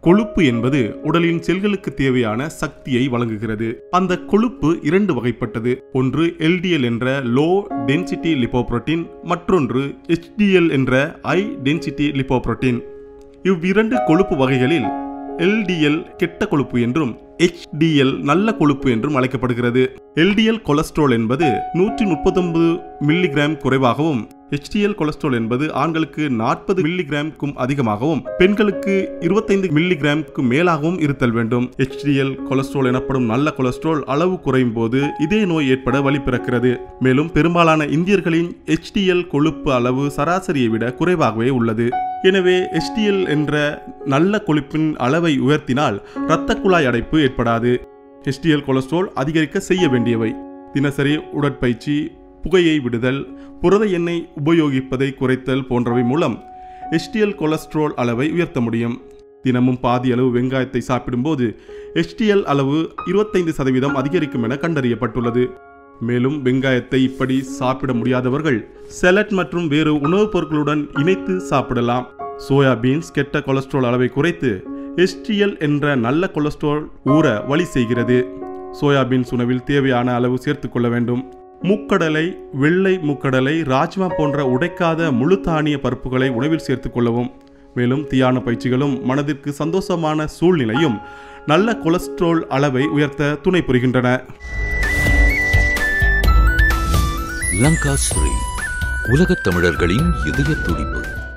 கொழுப்பு என்பது உடலின் செல்களுக்கு தேவையான சக்தியை வழங்குகிறது. அந்த கொழுப்பு இரண்டு வகைப்பட்டது. ஒன்று LDL என்ற லோ டென்சிட்டி லிப்போப்ரோட்டீன், மற்றொன்று HDL என்ற ஹை டென்சிட்டி லிப்போப்ரோட்டீன். இவ்விரண்டு கொழுப்பு வகைகளில் LDL கெட்ட கொழுப்பு என்றும் HDL நல்ல கொழுப்பு என்றும் அழைக்கப்படுகிறது. LDL கொலஸ்ட்ரால் என்பது 139 மில்லிகிராம் குறைவாகவும், HDL கொலஸ்ட்ரால் என்பது ஆண்களுக்கு 40 மில்லிகிராமுக்கும் அதிகமாகவும், பெண்களுக்கு 25 மில்லிகிராமுக்கு மேலாகவும் இருத்தல் வேண்டும். HDL கொலஸ்ட்ரால் எனப்படும் நல்ல கொலஸ்ட்ரால் அளவு குறையும் போது இதய நோய் ஏற்பட வழி பிறக்கிறது. மேலும் பெரும்பாலான இந்தியர்களின் HDL கொழுப்பு அளவு சராசரியை விட குறைவாகவே உள்ளது. எனவே HDL என்ற நல்ல கொழுப்பின் அளவை உயர்த்தினால் இரத்த குழாய் அடைப்பு ஏற்படாது. HDL கொலஸ்ட்ரால் அதிகரிக்க செய்ய வேண்டியவை: தினசரி உடற்பயிற்சி, புகையை விடுதல், புரத எண்ணெய் உபயோகிப்பதை குறைத்தல் போன்றவை மூலம் HDL கொலஸ்ட்ரால் அளவை உயர்த்த முடியும். தினமும் பாதி அளவு வெங்காயத்தை சாப்பிடும்போது HDL அளவு 25% அதிகரிக்கும் என கண்டறியப்பட்டுள்ளது. மேலும் வெங்காயத்தை இப்படி சாப்பிட முடியாதவர்கள் சலட் மற்றும் வேறு உணவுப் பொருட்களுடன் இணைத்து சாப்பிடலாம். சோயா பீன்ஸ் கெட்ட கொலஸ்ட்ரால் அளவை குறைத்து HDL என்ற நல்ல கொலஸ்ட்ரால் ஊற வழி செய்கிறது. சோயா பீன்ஸ் உணவில் தேவையான அளவு சேர்த்துக்கொள்ள வேண்டும். மூக்கடலை, வெள்ளை மூக்கடலை, ராஜ்மா போன்ற உடைக்காத முழு தானிய பருப்புகளை உணவில் சேர்த்துக் கொள்ளவும். மேலும் தியான பயிற்சிகளும் மனதிற்கு சந்தோஷமான சூழ்நிலையும் நல்ல கொலஸ்ட்ரால் அளவை உயர்த்த துணை புரிகின்றன. லங்காஸ்ரீ, உலகத் தமிழர்களின் இதய துடிப்பு.